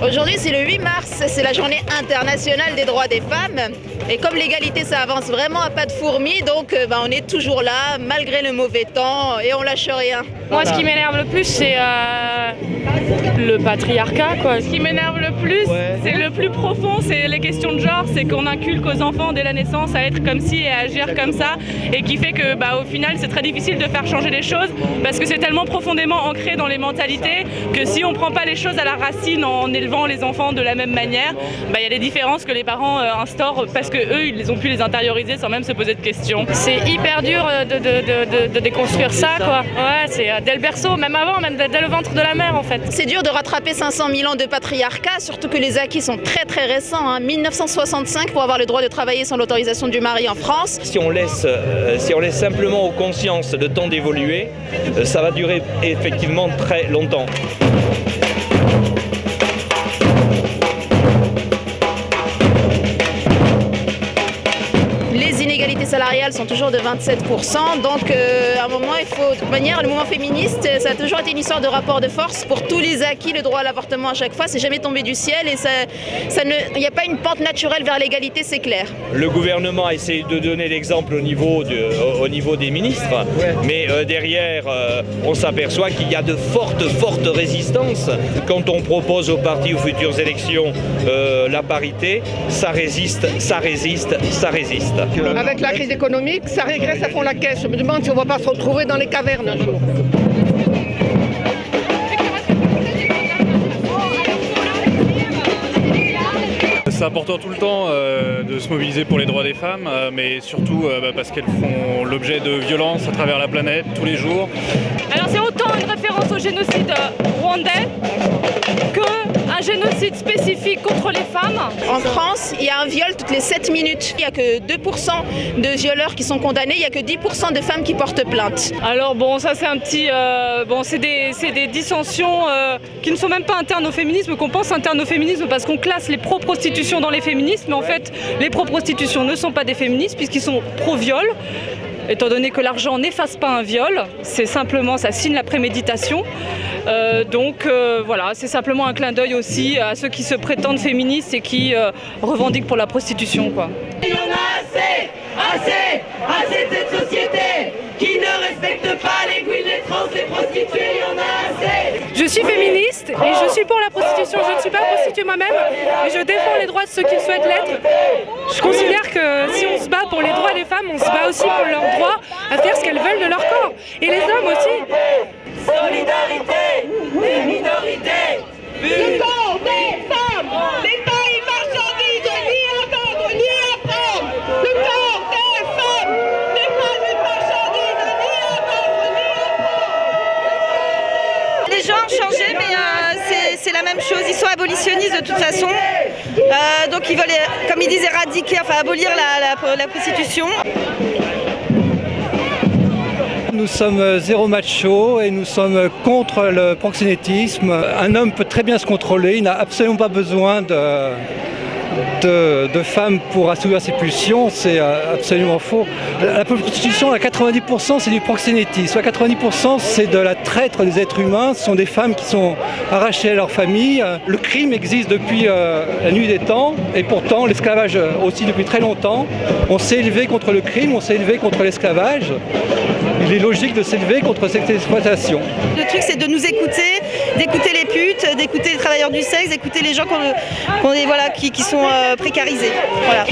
Aujourd'hui, c'est le 8 mars, c'est la journée internationale des droits des femmes. Et comme l'égalité, ça avance vraiment à pas de fourmi, donc on est toujours là, malgré le mauvais temps, et on lâche rien. Moi, ce qui m'énerve le plus, c'est le patriarcat, quoi. Ce qui m'énerve le plus, c'est le plus profond, c'est les questions de genre, c'est qu'on inculque aux enfants dès la naissance à être comme ci et à agir comme ça, et qui fait que, au final, c'est très difficile de faire changer les choses, parce que c'est tellement profondément ancré dans les mentalités que si on prend pas les choses à la racine en élevant les enfants de la même manière, il y a des différences que les parents instaurent parce que eux, ils ont pu les intérioriser sans même se poser de questions. C'est hyper dur de déconstruire ça, quoi. Ouais, c'est dès le berceau, même avant, même dès le ventre de la mère, en fait. C'est dur de rattraper 500 000 ans de patriarcat, surtout que les acquis sont très très récents. 1965 pour avoir le droit de travailler sans l'autorisation du mari en France. Si on laisse simplement aux consciences le temps d'évoluer, ça va durer effectivement très longtemps. Les inégalités salariales sont toujours de 27%, donc à un moment, il faut, de toute manière, le mouvement féministe, ça a toujours été une histoire de rapport de force pour tous les acquis, le droit à l'avortement à chaque fois, c'est jamais tombé du ciel et il n'y a pas une pente naturelle vers l'égalité, c'est clair. Le gouvernement a essayé de donner l'exemple au niveau des ministres, mais derrière, on s'aperçoit qu'il y a de fortes résistances. Quand on propose aux partis aux futures élections la parité, ça résiste. Avec la crise économique, ça régresse à fond la caisse. Je me demande si on ne va pas se retrouver dans les cavernes un jour. C'est important tout le temps de se mobiliser pour les droits des femmes, mais surtout parce qu'elles font l'objet de violences à travers la planète tous les jours. Alors c'est autant une référence au génocide rwandais qu'un génocide spécifique contre les femmes. En France, il y a un viol toutes les 7 minutes. Il n'y a que 2% de violeurs qui sont condamnés, il n'y a que 10% de femmes qui portent plainte. Alors bon, ça c'est un petit... c'est des dissensions qui ne sont même pas internes au féminisme, qu'on pense internes au féminisme parce qu'on classe les pro-prostitutions dans les féministes, mais en fait, les pro-prostitutions ne sont pas des féministes puisqu'ils sont pro-viol. Étant donné que l'argent n'efface pas un viol, c'est simplement, ça signe la préméditation. Voilà, c'est simplement un clin d'œil aussi à ceux qui se prétendent féministes et qui revendiquent pour la prostitution, quoi. Il y en a assez de cette société qui ne respecte pas les queens, les trans, les prostituées, il y en a assez. Je suis féministe et je suis pour la prostitution. Je ne suis pas prostituée moi-même, mais je défends les droits de ceux qui souhaitent l'être. Je considère que si on se bat pour les droits des femmes, on se bat aussi pour leur droit à faire ce qu'elles veulent de leur corps. Et les hommes aussi. Solidarité des minorités. Le corps des femmes n'est pas une marchandise ni à vendre ni à prendre. Le corps des femmes n'est pas une marchandise ni à vendre ni à prendre. Les gens ont changé, mais c'est la même chose. Ils sont abolitionnistes de toute façon. Donc ils veulent, comme ils disent, éradiquer, abolir la prostitution. Nous sommes zéro macho et nous sommes contre le proxénétisme. Un homme peut très bien se contrôler, il n'a absolument pas besoin de femmes pour assouvir ses pulsions, c'est absolument faux. La prostitution, à 90%, c'est du proxénétisme. À 90%, c'est de la traite des êtres humains. Ce sont des femmes qui sont arrachées à leur famille. Le crime existe depuis la nuit des temps et pourtant l'esclavage aussi depuis très longtemps. On s'est élevé contre le crime, on s'est élevé contre l'esclavage. Il est logique de s'élever contre cette exploitation. Le truc, c'est de nous écouter, d'écouter les putes, d'écouter les travailleurs du sexe, d'écouter les gens qui sont précarisés. Voilà.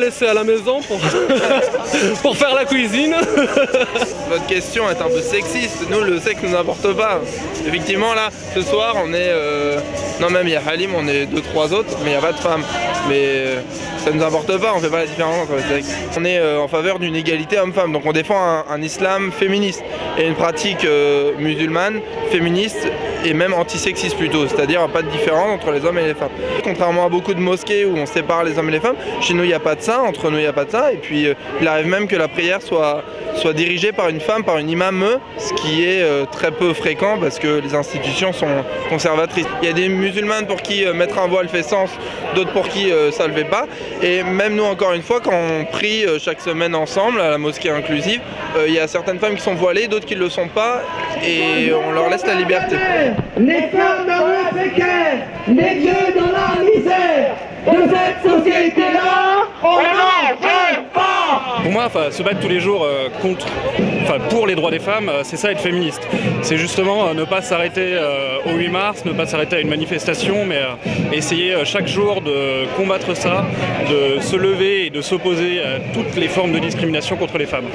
laisser à la maison pour, pour faire la cuisine. Votre question est un peu sexiste. Nous, le sexe ne nous importe pas. Effectivement, là, ce soir, on est... Non, même il y a Halim, on est 2-3 autres, mais il n'y a pas de femmes. Mais ça ne nous importe pas, on ne fait pas la différence entre le sexe. On est en faveur d'une égalité homme-femme, donc on défend un islam féministe et une pratique musulmane, féministe et même antisexiste plutôt, c'est-à-dire pas de différence entre les hommes et les femmes. Contrairement à beaucoup de mosquées où on sépare les hommes et les femmes, chez nous il n'y a pas de ça, entre nous il n'y a pas de ça, et puis il arrive même que la prière soit dirigée par une femme, par une imam, ce qui est très peu fréquent parce que les institutions sont conservatrices. Il y a des musulmanes pour qui mettre un voile fait sens, d'autres pour qui ça ne le fait pas, et même nous encore une fois quand on prie chaque semaine ensemble à la mosquée inclusive, il y a certaines femmes qui sont voilées, d'autres qui ne le sont pas, et on leur laisse la liberté. Les femmes dans le précaire, les vieux dans la misère, de cette société-là, on n'en veut pas. Pour moi, se battre tous les jours pour les droits des femmes, c'est ça être féministe. C'est justement ne pas s'arrêter au 8 mars, ne pas s'arrêter à une manifestation, mais essayer chaque jour de combattre ça, de se lever et de s'opposer à toutes les formes de discrimination contre les femmes.